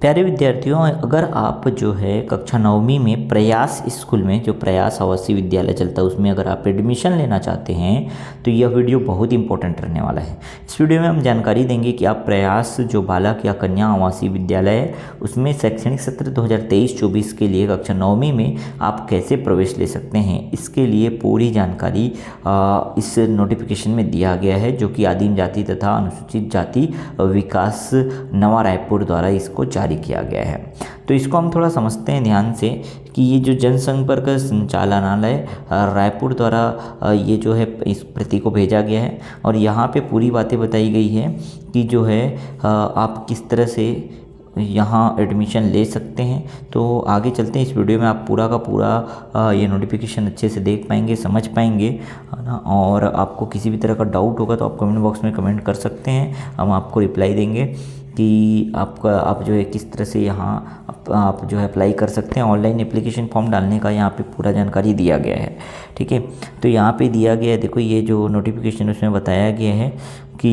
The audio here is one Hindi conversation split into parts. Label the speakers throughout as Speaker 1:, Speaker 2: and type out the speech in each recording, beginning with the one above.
Speaker 1: प्यारे विद्यार्थियों, अगर आप जो है कक्षा 9वीं में प्रयास स्कूल में, जो प्रयास आवासीय विद्यालय चलता है, उसमें अगर आप एडमिशन लेना चाहते हैं तो यह वीडियो बहुत इंपॉर्टेंट रहने वाला है। इस वीडियो में हम जानकारी देंगे कि आप प्रयास जो बालक या कन्या आवासीय विद्यालय है उसमें शैक्षणिक सत्र 2023-24 के लिए कक्षा 9वीं में आप कैसे प्रवेश ले सकते हैं। इसके लिए पूरी जानकारी इस नोटिफिकेशन में दिया गया है, जो कि आदिम जाति तथा अनुसूचित जाति विकास नवा रायपुर द्वारा इसको जारी किया गया है। तो इसको हम थोड़ा समझते हैं ध्यान से कि ये जो जनसंपर्क संचालनालय रायपुर द्वारा ये जो है इस प्रति को भेजा गया है और यहाँ पे पूरी बातें बताई गई है कि जो है आप किस तरह से यहाँ एडमिशन ले सकते हैं। तो आगे चलते हैं, इस वीडियो में आप पूरा का पूरा ये नोटिफिकेशन अच्छे से देख पाएंगे, समझ पाएंगे, है ना। और आपको किसी भी तरह का डाउट होगा तो आप कमेंट बॉक्स में कमेंट कर सकते हैं, हम आपको रिप्लाई देंगे कि आप जो है किस तरह से यहाँ आप जो है अप्लाई कर सकते हैं। ऑनलाइन एप्लीकेशन फॉर्म डालने का यहाँ पे पूरा जानकारी दिया गया है, ठीक है। तो यहाँ पे दिया गया है, देखो ये जो नोटिफिकेशन उसमें बताया गया है कि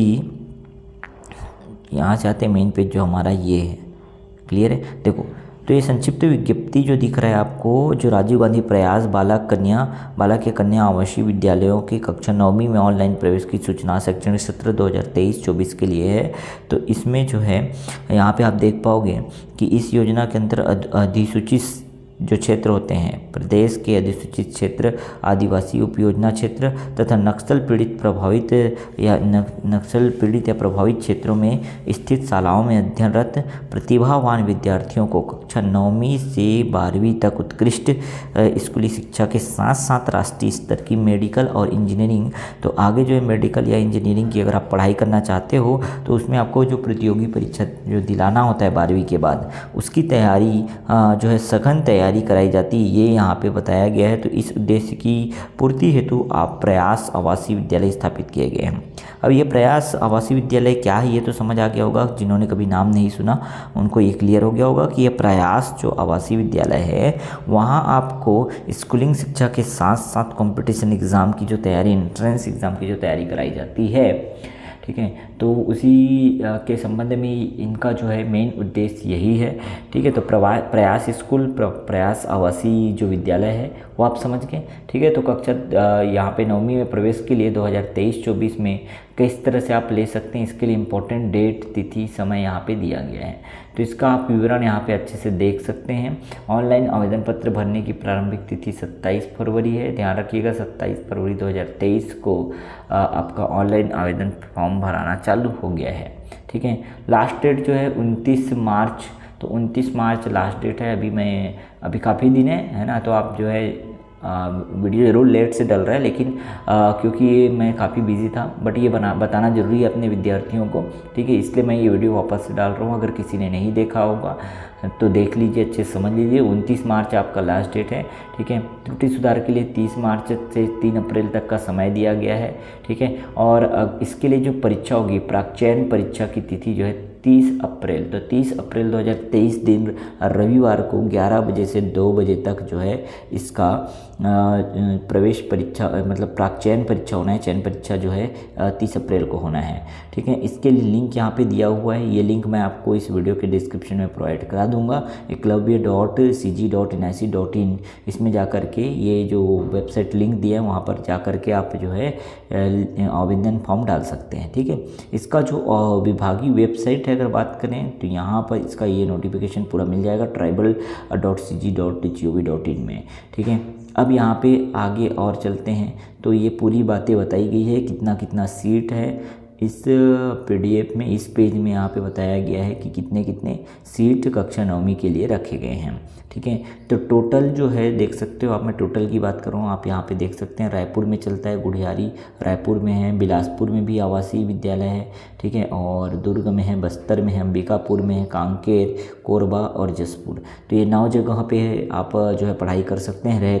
Speaker 1: यहाँ से आते हैं मेन पेज जो हमारा ये है, क्लियर है। देखो तो ये संक्षिप्त विज्ञप्ति जो दिख रहा है आपको, जो राजीव गांधी प्रयास बालक या कन्या आवासीय विद्यालयों की कक्षा 9वीं में ऑनलाइन प्रवेश की सूचना शैक्षणिक सत्र 2023-24 के लिए है। तो इसमें जो है यहाँ पे आप देख पाओगे कि इस योजना के अंदर अधिसूचित जो क्षेत्र होते हैं, प्रदेश के अधिसूचित क्षेत्र, आदिवासी उपयोजना क्षेत्र तथा नक्सल पीड़ित या प्रभावित क्षेत्रों में स्थित शालाओं में अध्ययनरत प्रतिभावान विद्यार्थियों को कक्षा 9वीं से 12वीं तक उत्कृष्ट स्कूली शिक्षा के साथ साथ राष्ट्रीय स्तर की मेडिकल और इंजीनियरिंग, तो आगे जो है मेडिकल या इंजीनियरिंग की अगर आप पढ़ाई करना चाहते हो तो उसमें आपको जो प्रतियोगी परीक्षा जो दिलाना होता है 12वीं के बाद, उसकी तैयारी जो है सघन तैयारी कराई जाती है, ये यहाँ पे बताया गया है। तो इस उद्देश्य की पूर्ति हेतु आप प्रयास आवासीय विद्यालय स्थापित किए गए हैं। अब ये प्रयास आवासीय विद्यालय क्या है ये तो समझ आ गया होगा, जिन्होंने कभी नाम नहीं सुना उनको ये क्लियर हो गया होगा कि ये प्रयास जो आवासीय विद्यालय है वहाँ आपको स्कूलिंग शिक्षा के साथ साथ कंपटीशन एग्ज़ाम की जो तैयारी, एंट्रेंस एग्ज़ाम की जो तैयारी कराई जाती है, ठीक है। तो उसी के संबंध में इनका जो है मेन उद्देश्य यही है, ठीक है। तो प्रयास स्कूल प्रयास आवासीय जो विद्यालय है वो आप समझ गए, ठीक है। तो कक्षा यहाँ पे 9वीं में प्रवेश के लिए 2023-24 में किस तरह से आप ले सकते हैं, इसके लिए इम्पोर्टेंट डेट, तिथि, समय यहाँ पे दिया गया है। तो इसका आप विवरण यहाँ पे अच्छे से देख सकते हैं। ऑनलाइन आवेदन पत्र भरने की प्रारंभिक तिथि 27 फरवरी है, ध्यान रखिएगा 27 फरवरी 2023 को आपका ऑनलाइन आवेदन फॉर्म भराना चालू हो गया है, ठीक है। लास्ट डेट जो है 29 मार्च, तो 29 मार्च लास्ट डेट है। अभी काफ़ी दिन है ना। तो आप जो है वीडियो ज़रूर लेट से डल रहा है, लेकिन क्योंकि ये मैं काफ़ी बिजी था, बट ये बताना ज़रूरी है अपने विद्यार्थियों को, ठीक है। इसलिए मैं ये वीडियो वापस से डाल रहा हूँ। अगर किसी ने नहीं देखा होगा तो देख लीजिए, अच्छे से समझ लीजिए। 29 मार्च आपका लास्ट डेट है, ठीक है। त्रुटि सुधार के लिए 30 मार्च से 3 अप्रैल तक का समय दिया गया है, ठीक है। और इसके लिए जो परीक्षा होगी, प्राक-चयन परीक्षा की तिथि जो है 30 अप्रैल, तो 30 अप्रैल 2023 दिन रविवार को 11 बजे से 2 बजे तक जो है इसका प्रवेश परीक्षा मतलब प्राक-चयन परीक्षा होना है। चयन परीक्षा जो है 30 अप्रैल को होना है, ठीक है। इसके लिए लिंक यहाँ पे दिया हुआ है, ये लिंक मैं आपको इस वीडियो के डिस्क्रिप्शन में प्रोवाइड करा दूंगा, eklavya.cg.nic.in। इसमें जा कर के ये जो वेबसाइट लिंक दिया है वहाँ पर जा कर के आप जो है आवेदन फॉर्म डाल सकते हैं, ठीक है। इसका जो विभागीय वेबसाइट है अगर बात करें तो यहाँ पर इसका ये नोटिफिकेशन पूरा मिल जाएगा tribal.cg.gov.in में, ठीक है। अब यहाँ पे आगे और चलते हैं तो ये पूरी बातें बताई गई है, कितना कितना सीट है इस PDF में, इस पेज में यहाँ पे बताया गया है कि कितने कितने सीट कक्षा 9वीं के लिए रखे गए हैं, ठीक है। तो टोटल जो है देख सकते हो आप, मैं टोटल की बात करूँ आप यहाँ पे देख सकते हैं रायपुर में चलता है, गुढ़ियारी रायपुर में है, बिलासपुर में भी आवासीय विद्यालय है, ठीक है। और दुर्ग में है, बस्तर में है, अंबिकापुर में है, कांकेर, कोरबा और जसपुर। तो ये 9 जगह पे आप जो है पढ़ाई कर सकते हैं रह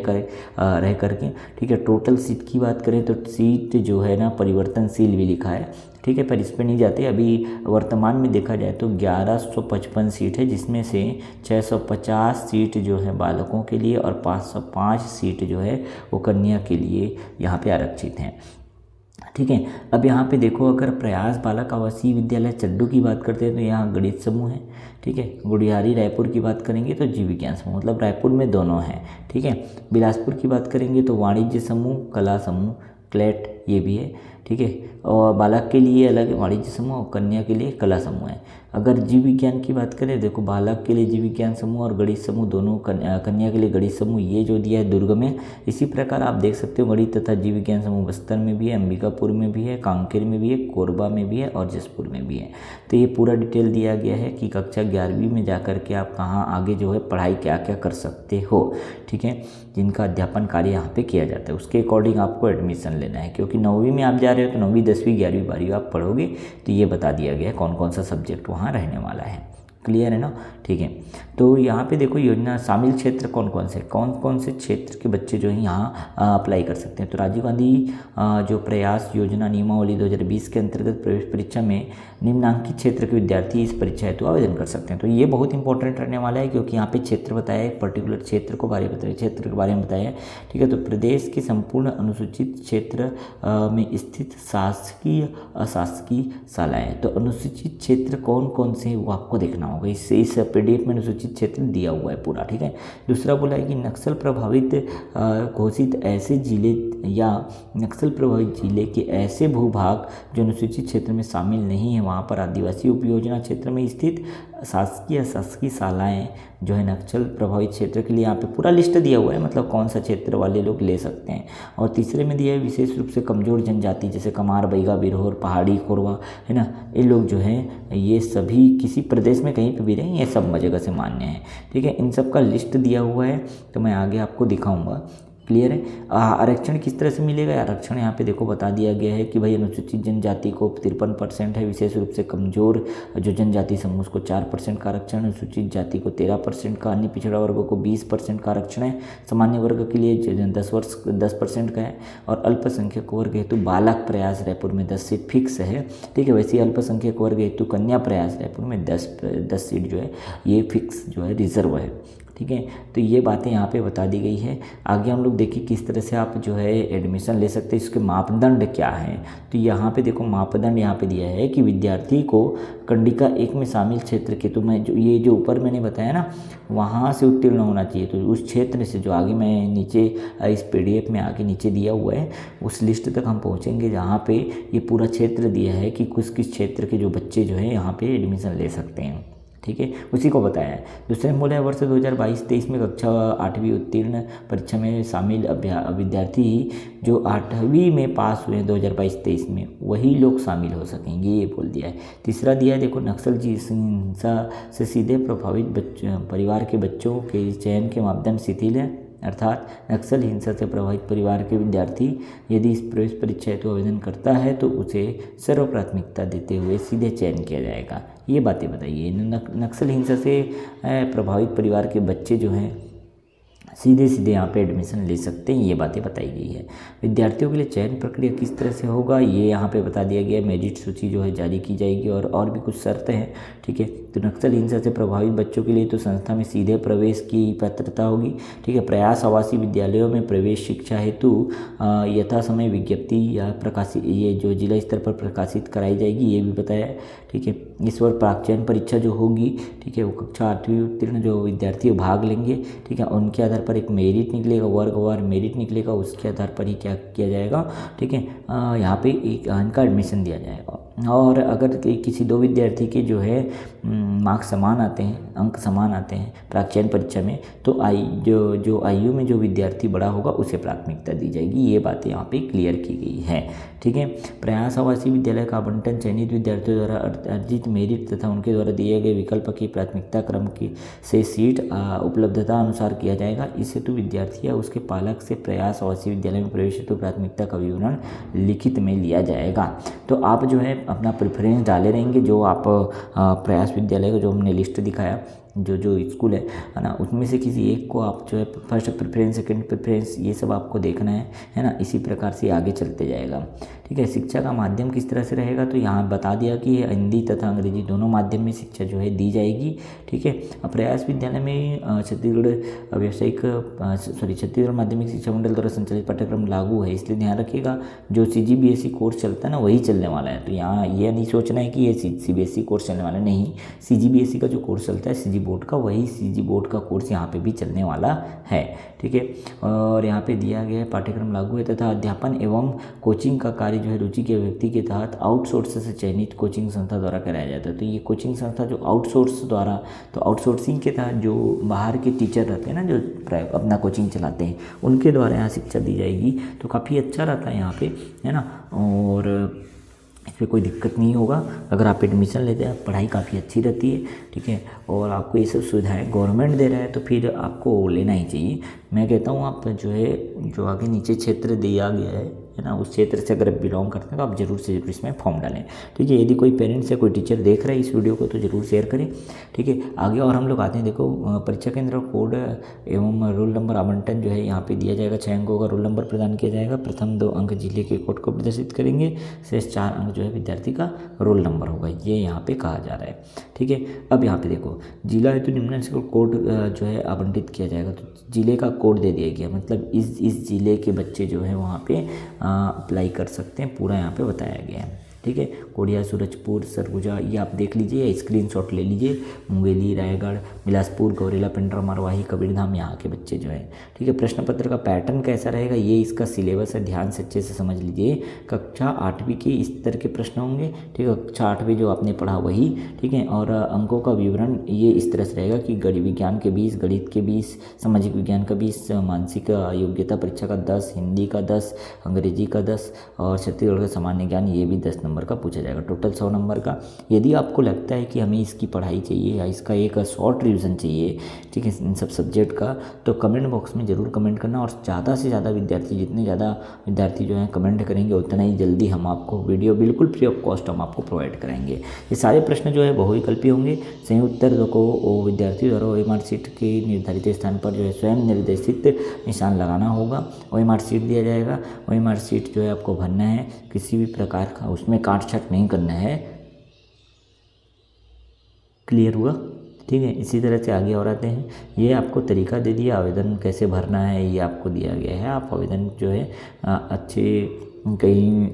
Speaker 1: करके, ठीक है। टोटल सीट की बात करें तो सीट जो है ना परिवर्तनशील भी लिखा है, ठीक है, पर इस पर नहीं जाते। अभी वर्तमान में देखा जाए तो 1155 सीट है, जिसमें से 650 सीट जो है बालकों के लिए और 505 सीट जो है वो कन्या के लिए यहाँ पे आरक्षित हैं। ठीक है। अब यहाँ पे देखो, अगर प्रयास बालक आवासीय विद्यालय चड्डू की बात करते हैं तो यहाँ गणित समूह है। ठीक है। गुड़ियारी रायपुर की बात करेंगे तो जीव विज्ञान समूह, मतलब रायपुर में दोनों हैं। ठीक है। बिलासपुर की बात करेंगे तो वाणिज्य समूह, कला समूह, क्लेट ये भी है। ठीक है। और बालक के लिए अलग वाणिज्य समूह और कन्या के लिए कला समूह है। अगर जीव विज्ञान की बात करें, देखो बालक के लिए जीव विज्ञान समूह और गणित समूह दोनों, कन्या के लिए गणित समूह, ये जो दिया है दुर्ग में। इसी प्रकार आप देख सकते हो गणित तथा जीव विज्ञान समूह बस्तर में भी है, अंबिकापुर में भी है, कांकेर में भी है, कोरबा में भी है और जसपुर में भी है। तो ये पूरा डिटेल दिया गया है कि कक्षा 11वीं में जाकर के आप कहाँ आगे जो है पढ़ाई क्या क्या कर सकते हो। ठीक है। जिनका अध्यापन कार्य यहाँ पे किया जाता है उसके अकॉर्डिंग आपको एडमिशन लेना है, क्योंकि 9वीं में आप जा रहे हो तो 9वीं 10वीं 11वीं 12वीं आप पढ़ोगे तो ये बता दिया गया है कौन कौन सा सब्जेक्ट वहाँ रहने वाला है। क्लियर है ना। ठीक है। तो यहाँ पे देखो योजना शामिल क्षेत्र कौन कौन से क्षेत्र के बच्चे जो है यहाँ अप्लाई कर सकते हैं। तो राजीव गांधी जो प्रयास योजना नियमावली 2020 के अंतर्गत प्रवेश परीक्षा में निम्नांकित क्षेत्र के विद्यार्थी इस परीक्षा हेतु आवेदन कर सकते हैं। तो ये बहुत इंपॉर्टेंट रहने वाला है, क्योंकि यहाँ पे क्षेत्र बताया है, पर्टिकुलर क्षेत्र के बारे में बताया है। ठीक है। तो प्रदेश के संपूर्ण अनुसूचित क्षेत्र में स्थित शासकीय अशासकीय शालाएँ, तो अनुसूचित क्षेत्र कौन कौन से वो आपको देखना होगा। इस पीडीएफ में अनुसूचित क्षेत्र दिया हुआ है पूरा। ठीक है। दूसरा बोला है कि नक्सल प्रभावित घोषित ऐसे जिले या नक्सल प्रभावित जिले के ऐसे भूभाग जो अनुसूचित क्षेत्र में शामिल नहीं है, वहाँ पर आदिवासी उपयोजना क्षेत्र में स्थित शासकीय अशासकीय शालाएँ जो है नक्सल प्रभावित क्षेत्र के लिए यहाँ पे पूरा लिस्ट दिया हुआ है, मतलब कौन सा क्षेत्र वाले लोग ले सकते हैं। और तीसरे में दिया है विशेष रूप से कमजोर जनजाति जैसे कमार, बैगा, बिरहोर, पहाड़ी, कोरवा, है ना, ये लोग जो हैं ये सभी किसी प्रदेश में कहीं पे भी रहें, ये सब जगह से मान्य है। ठीक है। इन सब का लिस्ट दिया हुआ है, तो मैं आगे आपको दिखाऊंगा। क्लियर है। आरक्षण किस तरह से मिलेगा। आरक्षण यहाँ पे देखो बता दिया गया है कि भाई अनुसूचित जनजाति को 53% है, विशेष रूप से कमजोर जो जनजाति समूह उसको 4% का आरक्षण, अनुसूचित जाति को 13% का, अन्य पिछड़ा वर्गों को 20% का आरक्षण है, सामान्य वर्ग के लिए 10% का है, और अल्पसंख्यक वर्ग हेतु बालक प्रयास रायपुर में 10 सीट फिक्स है। ठीक है। वैसे ही अल्पसंख्यक वर्ग हेतु कन्या प्रयास रायपुर में 10 सीट जो है ये फिक्स जो है रिजर्व है। ठीक है। तो ये बातें यहाँ पे बता दी गई है। आगे हम लोग देखिए किस तरह से आप जो है एडमिशन ले सकते हैं, इसके मापदंड क्या हैं। तो यहाँ पे देखो मापदंड यहाँ पे दिया है कि विद्यार्थी को कंडिका 1 में शामिल क्षेत्र के, तो मैं जो ये जो ऊपर मैंने बताया ना वहाँ से उत्तीर्ण होना चाहिए। तो उस क्षेत्र से जो आगे मैं नीचे इस पीडीएफ में आगे नीचे दिया हुआ है उस लिस्ट तक हम पहुँचेंगे जहाँ पे ये पूरा क्षेत्र दिया है कि किस क्षेत्र के जो बच्चे जो है यहाँ पे एडमिशन ले सकते हैं। ठीक है। उसी को बताया है। दूसरे में बोला है वर्ष 2022-23 में कक्षा 8वीं उत्तीर्ण परीक्षा में शामिल विद्यार्थी जो 8वीं में पास हुए 2022-23 में वही लोग शामिल हो सकेंगे, ये बोल दिया है। तीसरा दिया है देखो नक्सल हिंसा से सीधे प्रभावित परिवार के बच्चों के चयन के मापदंड शिथिल है, अर्थात नक्सल हिंसा से प्रभावित परिवार के विद्यार्थी यदि इस प्रवेश परीक्षा हेतु आवेदन करता है तो उसे सर्व प्राथमिकता देते हुए सीधे चयन किया जाएगा। ये बातें बताइए। नक्सल हिंसा से प्रभावित परिवार के बच्चे जो हैं सीधे यहाँ पे एडमिशन ले सकते हैं, ये बातें बताई गई है। विद्यार्थियों के लिए चयन प्रक्रिया किस तरह से होगा ये यहाँ पे बता दिया गया है। मेरिट सूची जो है जारी की जाएगी और भी कुछ शर्तें हैं। ठीक है। तो नक्सल हिंसा से प्रभावित बच्चों के लिए तो संस्था में सीधे प्रवेश की पात्रता होगी। ठीक है। प्रयास आवासीय विद्यालयों में प्रवेश शिक्षा हेतु यथा समय विज्ञप्ति या प्रकाशित ये जो जिला स्तर पर प्रकाशित कराई जाएगी, ये भी बताया है। ठीक है। इस बार प्राक चयन परीक्षा जो होगी, ठीक है, वो कक्षा 8वीं उत्तीर्ण जो विद्यार्थी भाग लेंगे, ठीक है, उनके आधार पर एक मेरिट निकलेगा, वर्गवार मेरिट निकलेगा, उसके आधार पर ही क्या किया जाएगा। ठीक है। यहाँ पे एक इनका एडमिशन दिया जाएगा। और अगर किसी दो विद्यार्थी के जो है मार्क्स समान आते हैं, अंक समान आते हैं प्राक चयन परीक्षा में, तो जो आयु में जो विद्यार्थी बड़ा होगा उसे प्राथमिकता दी जाएगी। ये बातें यहाँ पे क्लियर की गई है। ठीक है। प्रयास आवासीय विद्यालय का आवंटन चयनित विद्यार्थियों द्वारा अर्जित मेरिट तथा उनके द्वारा दिए गए विकल्प की प्राथमिकता क्रम की से सीट उपलब्धता अनुसार किया जाएगा। इस हेतु विद्यार्थी या उसके पालक से प्रयास आवासीय विद्यालय में प्रवेश हेतु प्राथमिकता का विवरण लिखित में लिया जाएगा। तो आप जो है अपना प्रेफरेंस डाले रहेंगे, जो आप प्रयास विद्यालय को जो हमने लिस्ट दिखाया जो जो स्कूल है ना, उसमें से किसी एक को आप जो है फर्स्ट प्रेफरेंस, सेकंड प्रेफरेंस, ये सब आपको देखना है ना। इसी प्रकार से आगे चलते जाएगा। ठीक है, शिक्षा का माध्यम किस तरह से रहेगा, तो यहाँ बता दिया कि हिंदी तथा अंग्रेजी दोनों माध्यम में शिक्षा जो है दी जाएगी। ठीक है, प्रयास विद्यालय में छत्तीसगढ़ माध्यमिक शिक्षा मंडल द्वारा संचालित पाठ्यक्रम लागू है, इसलिए ध्यान रखिएगा जो CGBSE कोर्स चलता है ना वही चलने वाला है। तो यहाँ ये नहीं सोचना है कि ये CBSE कोर्स चलने वाला नहीं, CGBSE का जो कोर्स चलता है CG बोर्ड का, वही CG बोर्ड का कोर्स यहाँ पे भी चलने वाला है। ठीक है, और यहाँ पे दिया गया है पाठ्यक्रम लागू है तथा अध्यापन एवं कोचिंग का कार्य जो है रुचि के व्यक्ति के तहत आउटसोर्स से चयनित कोचिंग संस्था द्वारा कराया जाता है। तो ये कोचिंग संस्था जो आउटसोर्स द्वारा, तो आउटसोर्सिंग के तहत जो बाहर के टीचर रहते हैं ना, जो अपना कोचिंग चलाते हैं, उनके द्वारा यहाँ शिक्षा दी जाएगी। तो काफ़ी अच्छा रहता है यहाँ पे, है ना, और इसमें कोई दिक्कत नहीं होगा। अगर आप एडमिशन लेते हैं, पढ़ाई काफ़ी अच्छी रहती है। ठीक है, और आपको ये सब सुविधाएं गवर्नमेंट दे रहा है तो फिर आपको लेना ही चाहिए। मैं कहता हूँ आप जो है, जो आगे नीचे क्षेत्र दिया गया है ना, उस क्षेत्र से अगर बिलोंग करते हैं तो आप जरूर से जरूर इसमें फॉर्म डालें। ठीक है, यदि कोई पेरेंट्स या कोई टीचर देख रहे हैं इस वीडियो को तो जरूर शेयर करें। ठीक है, आगे और हम लोग आते हैं। देखो, परीक्षा केंद्र कोड एवं रोल नंबर आवंटन जो है यहाँ पे दिया जाएगा। 6 अंकों का रोल नंबर प्रदान किया जाएगा। प्रथम 2 अंक जिले के कोड को प्रदर्शित करेंगे, शेष 4 अंक जो है विद्यार्थी का रोल नंबर होगा, ये यहाँ पे कहा जा रहा है। ठीक है, अब यहाँ पे देखो, जिला हेतु निम्नलिखित कोड जो है आवंटित किया जाएगा। तो जिले का कोड दे दिया गया, मतलब इस जिले के बच्चे जो है वहाँ पे अप्लाई कर सकते हैं, पूरा यहाँ पे बताया गया है। ठीक है, कोडिया, सूरजपुर, सरगुजा, ये आप देख लीजिए या स्क्रीनशॉट ले लीजिए। मुंगेली, रायगढ़, बिलासपुर, गौरेला, पिंडरा, मरवाही, कबीरधाम, यहाँ के बच्चे जो है। ठीक है, प्रश्न पत्र का पैटर्न कैसा रहेगा, ये इसका सिलेबस है, ध्यान से अच्छे से समझ लीजिए। कक्षा 8वीं के इस तरह के प्रश्न होंगे। ठीक है, कक्षा 8वीं जो आपने पढ़ा वही। ठीक है, और अंकों का विवरण ये इस तरह से रहेगा कि गणित विज्ञान के 20, गणित के 20, सामाजिक विज्ञान का 20, मानसिक योग्यता परीक्षा का 10, हिंदी का 10, अंग्रेजी का 10 और छत्तीसगढ़ का सामान्य ज्ञान ये भी 10 नंबर का पूछा जाएगा। टोटल 100 नंबर का। यदि आपको लगता है कि हमें इसकी पढ़ाई चाहिए या इसका एक शॉर्ट रिवीजन चाहिए, ठीक है, इन सब सब्जेक्ट का, तो कमेंट बॉक्स में ज़रूर कमेंट करना। और ज़्यादा से ज़्यादा विद्यार्थी, जितने ज़्यादा विद्यार्थी जो हैं कमेंट करेंगे उतना ही जल्दी हम आपको वीडियो बिल्कुल फ्री ऑफ कॉस्ट हम आपको प्रोवाइड करेंगे। ये सारे प्रश्न जो है बहुविकल्पी होंगे। सही उत्तर को विद्यार्थी द्वारा OMR शीट के निर्धारित स्थान पर जो है स्वयं निर्देशित निशान लगाना होगा। OMR शीट दिया जाएगा। OMR शीट जो है आपको भरना है, किसी भी प्रकार का उसमें काट छाट नहीं करना है। क्लियर हुआ? ठीक है, इसी तरह से आगे और आते हैं। ये आपको तरीका दे दिया, आवेदन कैसे भरना है ये आपको दिया गया है। आप आवेदन जो है अच्छे कहीं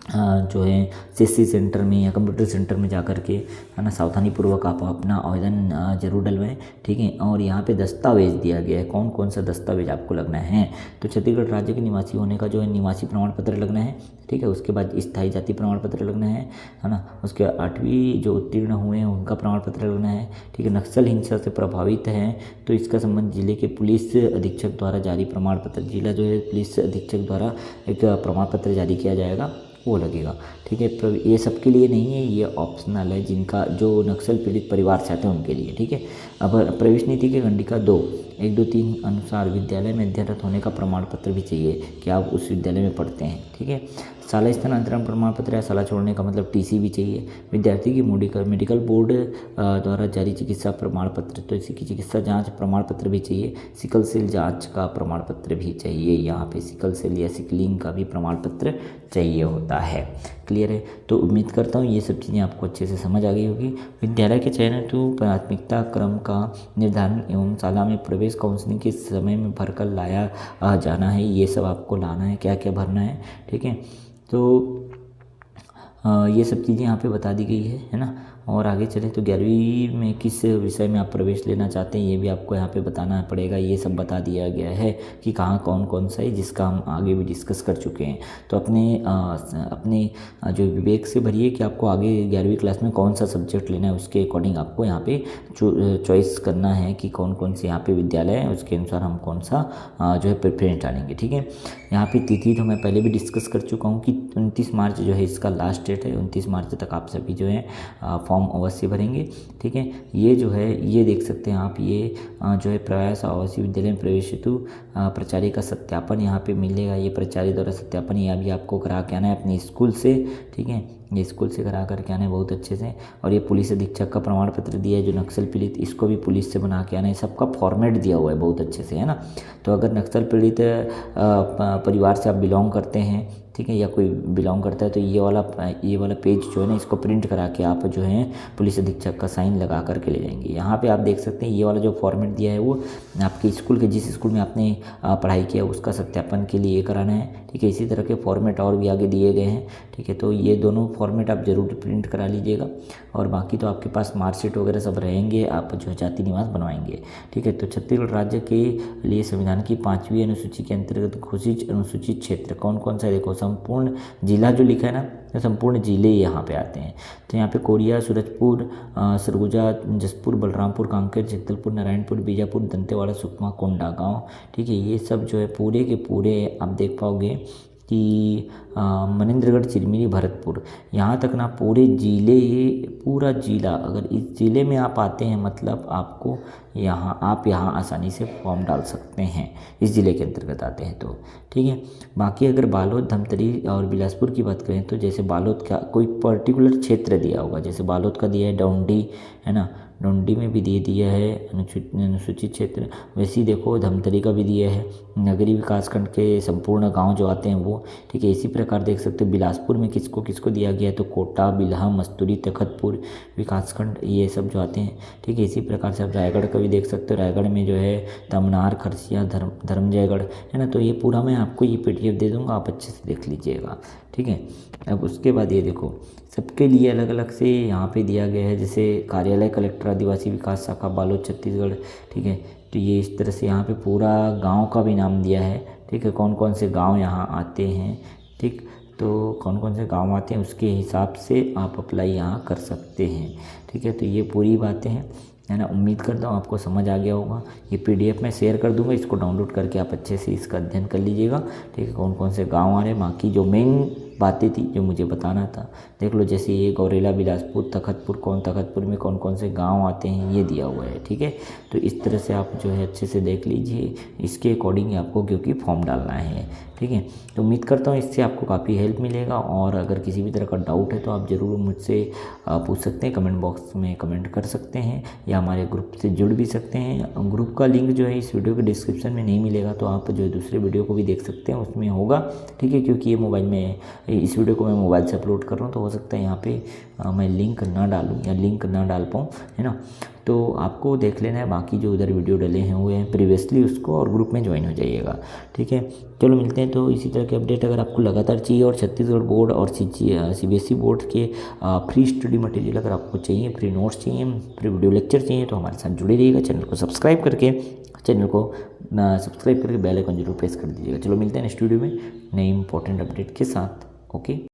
Speaker 1: जो है CSC सेंटर में या कंप्यूटर सेंटर में जा कर के, है ना, सावधानीपूर्वक आप अपना आवेदन जरूर डलवाएं। ठीक है, और यहाँ पे दस्तावेज दिया गया है, कौन कौन सा दस्तावेज आपको लगना है। तो छत्तीसगढ़ राज्य के निवासी होने का जो है निवासी प्रमाण पत्र लगना है। ठीक है, उसके बाद स्थायी जाति प्रमाण पत्र लगना है ना। उसके 8वीं जो उत्तीर्ण हुए हैं उनका प्रमाण पत्र लगना है। ठीक है, नक्सल हिंसा से प्रभावित हैं तो इसका संबंध जिले के पुलिस अधीक्षक द्वारा जारी प्रमाण पत्र, जिला जो है पुलिस अधीक्षक द्वारा एक प्रमाण पत्र जारी किया जाएगा, वो लगेगा। ठीक है, ये सबके लिए नहीं है, ये ऑप्शनल है, जिनका जो नक्सल पीड़ित परिवार से आते हैं उनके लिए। ठीक है, अब प्रवेश नीति के खंडिका 2 1, 2, 3 अनुसार विद्यालय में अध्ययनरत होने का प्रमाण पत्र भी चाहिए कि आप उस विद्यालय में पढ़ते हैं। ठीक है, शाला स्थानांतरण प्रमाण पत्र या शाला छोड़ने का मतलब TC भी चाहिए। विद्यार्थी की मेडिकल बोर्ड द्वारा जारी चिकित्सा प्रमाण पत्र, तो इसी की चिकित्सा जांच प्रमाण पत्र भी चाहिए। सिकल सेल जांच का प्रमाण पत्र भी चाहिए। यहाँ पे सिकल सेल या सिकलिंग का भी प्रमाण पत्र चाहिए होता है। क्लियर है? तो उम्मीद करता हूँ ये सब चीज़ें आपको अच्छे से समझ आ गई होगी। विद्यालय के चयन हेतु प्राथमिकता क्रम का निर्धारण एवं शाला में प्रवेश काउंसलिंग के समय में भरकर लाया जाना है, ये सब आपको लाना है, क्या क्या भरना है। ठीक है, तो ये सब चीज़ें यहाँ पे बता दी गई है ना। और आगे चले तो 11वीं में किस विषय में आप प्रवेश लेना चाहते हैं ये भी आपको यहाँ पे बताना पड़ेगा। ये सब बता दिया गया है कि कहाँ कौन कौन सा है, जिसका हम आगे भी डिस्कस कर चुके हैं। तो अपने जो विवेक से भरिए कि आपको आगे 11वीं क्लास में कौन सा सब्जेक्ट लेना है, उसके अकॉर्डिंग आपको यहाँ पे चॉइस करना है कि कौन कौन से यहाँ पे विद्यालय है, उसके अनुसार हम कौन सा जो है प्रेफरेंस डालेंगे। ठीक है, यहाँ पे तिथि तो मैं पहले भी डिस्कस कर चुका हूँ कि 29 मार्च जो है इसका लास्ट डेट है। 29 मार्च तक आप सभी जो है फॉर्म अवश्य भरेंगे। ठीक है, ये जो है ये देख सकते हैं आप, ये जो है प्रयास आवासीय विद्यालय में प्रवेश हेतु प्राचार्य का सत्यापन यहाँ पे मिलेगा। ये प्राचार्य द्वारा सत्यापन, यह भी आपको करा के आना है अपने स्कूल से। ठीक है, ये स्कूल से करा करके आना है बहुत अच्छे से। और ये पुलिस अधीक्षक का प्रमाण पत्र दिया है जो नक्सल पीड़ित, इसको भी पुलिस से बना के आना है। सबका फॉर्मेट दिया हुआ है बहुत अच्छे से, है ना। तो अगर नक्सल पीड़ित परिवार से आप बिलोंग करते हैं, ठीक है, या कोई बिलोंग करता है, तो ये वाला पेज जो है ना, इसको प्रिंट करा के आप जो है पुलिस अधीक्षक का साइन लगा करके ले जाएंगे। यहाँ पे आप देख सकते हैं ये वाला जो फॉर्मेट दिया है वो आपके स्कूल के, जिस स्कूल में आपने पढ़ाई किया उसका सत्यापन के लिए कराना है, ठीक है। इसी तरह के फॉर्मेट और भी आगे दिए गए हैं, ठीक है। तो ये दोनों फॉर्मेट आप ज़रूर प्रिंट करा लीजिएगा। और बाकी तो आपके पास मार्कशीट वगैरह सब रहेंगे, आप जो है जाति निवास बनवाएंगे, ठीक है। तो छत्तीसगढ़ राज्य के लिए संविधान की 5वीं अनुसूची के अंतर्गत घोषित अनुसूचित क्षेत्र कौन कौन सा है, देखो संपूर्ण जिला जो लिखा है ना, तो संपूर्ण जिले यहाँ पे आते हैं। तो यहाँ पे कोरिया, सूरजपुर, सरगुजा, जसपुर, बलरामपुर, कांकेर, जगदलपुर, नारायणपुर, बीजापुर, दंतेवाड़ा, सुकमा, कोंडागांव, ठीक है। ये सब जो है पूरे के पूरे आप देख पाओगे कि मनेंद्रगढ़, चिरमिरी, भरतपुर, यहाँ तक ना पूरे जिले, पूरा जिला, अगर इस जिले में आप आते हैं मतलब आपको आप यहाँ आसानी से फॉर्म डाल सकते हैं, इस ज़िले के अंतर्गत आते हैं तो, ठीक है। बाकी अगर बालोद, धमतरी और बिलासपुर की बात करें तो जैसे बालोद का कोई पर्टिकुलर क्षेत्र दिया होगा, जैसे बालोद का दिया है डौंडी, है ना, डौंडी में भी दे दिया है अनुसूचित क्षेत्र। वैसे ही देखो धमतरी का भी दिया है, नगरीय विकासखंड के संपूर्ण गांव जो आते हैं वो, ठीक है। इसी प्रकार देख सकते हो बिलासपुर में किसको किसको दिया गया है, तो कोटा, बिल्हा, मस्तूरी, तखतपुर विकासखंड, ये सब जो आते हैं, ठीक है। इसी प्रकार से आप रायगढ़ का भी देख सकते हो, रायगढ़ में जो है तमनार, खरसिया, धर्मजयगढ़, है ना। तो ये पूरा मैं आपको ये PDF दे दूँगा, आप अच्छे से देख लीजिएगा, ठीक है। अब उसके बाद ये देखो सबके लिए अलग अलग से यहाँ पे दिया गया है, जैसे कार्यालय कलेक्टर आदिवासी विकास शाखा बालोद छत्तीसगढ़, ठीक है। तो ये इस तरह से यहाँ पे पूरा गांव का भी नाम दिया है, ठीक है, कौन कौन से गांव यहाँ आते हैं, ठीक। तो कौन कौन से गांव आते हैं उसके हिसाब से आप अप्लाई यहाँ कर सकते हैं, ठीक है। तो ये पूरी बातें हैं, है ना। उम्मीद करता हूँ आपको समझ आ गया होगा। ये PDF मैं शेयर कर दूंगा, इसको डाउनलोड करके आप अच्छे से इसका अध्ययन कर लीजिएगा, ठीक है। कौन कौन से गांव आ रहे हैं, बाकी जो मेन बातें थी जो मुझे बताना था देख लो, जैसे ये गौरेला, बिलासपुर, तखतपुर, तखतपुर में कौन कौन से गांव आते हैं ये दिया हुआ है, ठीक है। तो इस तरह से आप जो है अच्छे से देख लीजिए, इसके अकॉर्डिंग आपको क्योंकि फॉर्म डालना है, ठीक है। तो उम्मीद करता हूँ इससे आपको काफ़ी हेल्प मिलेगा। और अगर किसी भी तरह का डाउट है तो आप ज़रूर मुझसे पूछ सकते हैं, कमेंट बॉक्स में कमेंट कर सकते हैं, या हमारे ग्रुप से जुड़ भी सकते हैं। ग्रुप का लिंक जो है इस वीडियो के डिस्क्रिप्शन में नहीं मिलेगा, तो आप जो है दूसरे वीडियो को भी देख सकते हैं, उसमें होगा, ठीक है। क्योंकि ये मोबाइल में, इस वीडियो को मैं मोबाइल से अपलोड कर रहा हूँ, तो हो सकता है यहाँ पे मैं लिंक ना डालूँ या लिंक ना डाल पाऊँ, है ना। तो आपको देख लेना है, बाकी जो उधर वीडियो डले हैं हुए हैं प्रीवियसली उसको, और ग्रुप में ज्वाइन हो जाइएगा, ठीक है। चलो मिलते हैं। तो इसी तरह के अपडेट अगर आपको लगातार चाहिए, और छत्तीसगढ़ बोर्ड और CBSE बोर्ड के फ्री स्टडी मटेरियल अगर आपको चाहिए, फ्री नोट्स चाहिए, फ्री वीडियो लेक्चर चाहिए, तो हमारे साथ जुड़े रहिएगा। चैनल को सब्सक्राइब करके बेल आइकन जरूर प्रेस कर दीजिएगा। चलो मिलते हैं नेक्स्ट वीडियो में नई इंपॉर्टेंट अपडेट के साथ। ओके।